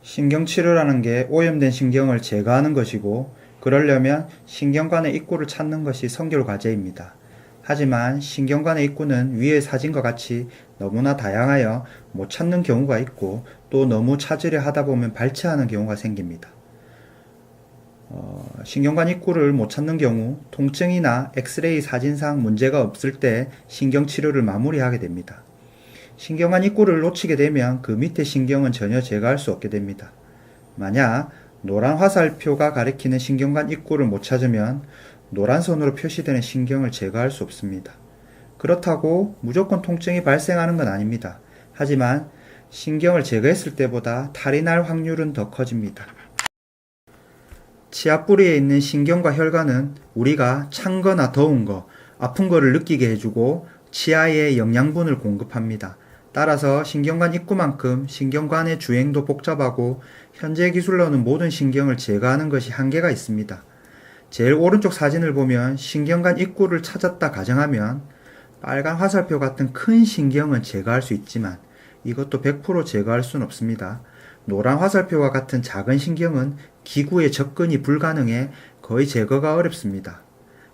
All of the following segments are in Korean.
신경치료라는 게 오염된 신경을 제거하는 것이고, 그러려면 신경관의 입구를 찾는 것이 선결 과제입니다. 하지만 신경관의 입구는 위의 사진과 같이 너무나 다양하여 못 찾는 경우가 있고, 또 너무 찾으려 하다 보면 발치하는 경우가 생깁니다. 신경관 입구를 못 찾는 경우 통증이나 엑스레이 사진상 문제가 없을 때 신경치료를 마무리하게 됩니다. 신경관 입구를 놓치게 되면 그 밑에 신경은 전혀 제거할 수 없게 됩니다. 만약 노란 화살표가 가리키는 신경관 입구를 못 찾으면 노란 선으로 표시되는 신경을 제거할 수 없습니다. 그렇다고 무조건 통증이 발생하는 건 아닙니다. 하지만 신경을 제거했을 때보다 탈이 날 확률은 더 커집니다. 치아 뿌리에 있는 신경과 혈관은 우리가 찬 거나 더운 거, 아픈 거를 느끼게 해주고 치아에 영양분을 공급합니다. 따라서 신경관 입구만큼 신경관의 주행도 복잡하고 현재 기술로는 모든 신경을 제거하는 것이 한계가 있습니다. 제일 오른쪽 사진을 보면 신경관 입구를 찾았다 가정하면 빨간 화살표 같은 큰 신경은 제거할 수 있지만 이것도 100% 제거할 수는 없습니다. 노란 화살표와 같은 작은 신경은 기구에 접근이 불가능해 거의 제거가 어렵습니다.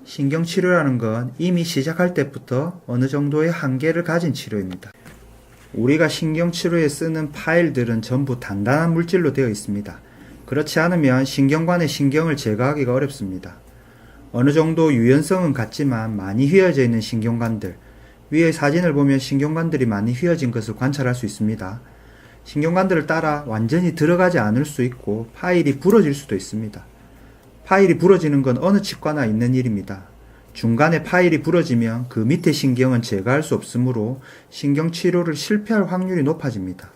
신경치료라는 건 이미 시작할 때부터 어느 정도의 한계를 가진 치료입니다. 우리가 신경치료에 쓰는 파일들은 전부 단단한 물질로 되어 있습니다. 그렇지 않으면 신경관의 신경을 제거하기가 어렵습니다. 어느 정도 유연성은 같지만 많이 휘어져 있는 신경관들, 위의 사진을 보면 신경관들이 많이 휘어진 것을 관찰할 수 있습니다. 신경관들을 따라 완전히 들어가지 않을 수 있고 파일이 부러질 수도 있습니다. 파일이 부러지는 건 어느 치과나 있는 일입니다. 중간에 파일이 부러지면 그 밑에 신경은 제거할 수 없으므로 신경치료를 실패할 확률이 높아집니다.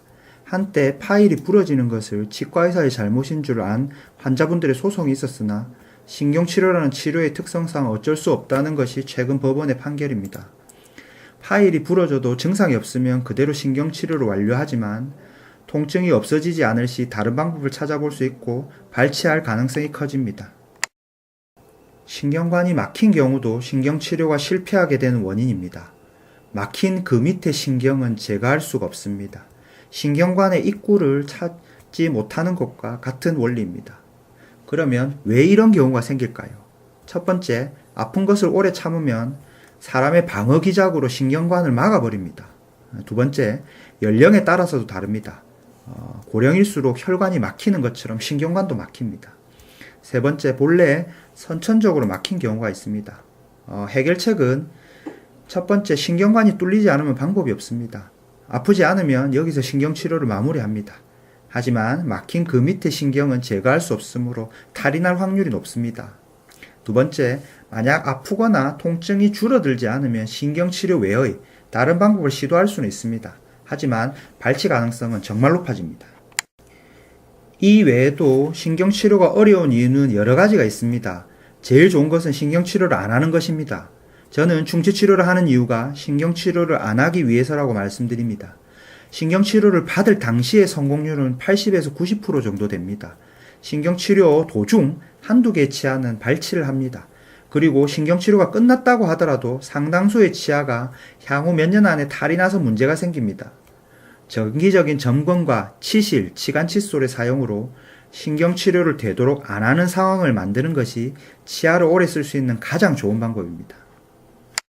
한때 파일이 부러지는 것을 치과의사의 잘못인 줄 안 환자분들의 소송이 있었으나 신경치료라는 치료의 특성상 어쩔 수 없다는 것이 최근 법원의 판결입니다. 파일이 부러져도 증상이 없으면 그대로 신경치료를 완료하지만 통증이 없어지지 않을 시 다른 방법을 찾아볼 수 있고 발치할 가능성이 커집니다. 신경관이 막힌 경우도 신경치료가 실패하게 되는 원인입니다. 막힌 그 밑에 신경은 제거할 수가 없습니다. 신경관의 입구를 찾지 못하는 것과 같은 원리입니다. 그러면 왜 이런 경우가 생길까요? 첫 번째, 아픈 것을 오래 참으면 사람의 방어기작으로 신경관을 막아버립니다. 두 번째, 연령에 따라서도 다릅니다. 고령일수록 혈관이 막히는 것처럼 신경관도 막힙니다. 세 번째, 본래 선천적으로 막힌 경우가 있습니다. 해결책은 첫 번째, 신경관이 뚫리지 않으면 방법이 없습니다. 아프지 않으면 여기서 신경치료를 마무리합니다. 하지만 막힌 그 밑에 신경은 제거할 수 없으므로 탈이 날 확률이 높습니다. 두 번째, 만약 아프거나 통증이 줄어들지 않으면 신경치료 외의 다른 방법을 시도할 수는 있습니다. 하지만 발치 가능성은 정말 높아집니다. 이 외에도 신경치료가 어려운 이유는 여러 가지가 있습니다. 제일 좋은 것은 신경치료를 안 하는 것입니다. 저는 충치치료를 하는 이유가 신경치료를 안 하기 위해서라고 말씀드립니다. 신경치료를 받을 당시의 성공률은 80에서 90% 정도 됩니다. 신경치료 도중 한두 개의 치아는 발치를 합니다. 그리고 신경치료가 끝났다고 하더라도 상당수의 치아가 향후 몇 년 안에 탈이 나서 문제가 생깁니다. 정기적인 점검과 치실, 치간 칫솔의 사용으로 신경치료를 되도록 안 하는 상황을 만드는 것이 치아를 오래 쓸 수 있는 가장 좋은 방법입니다.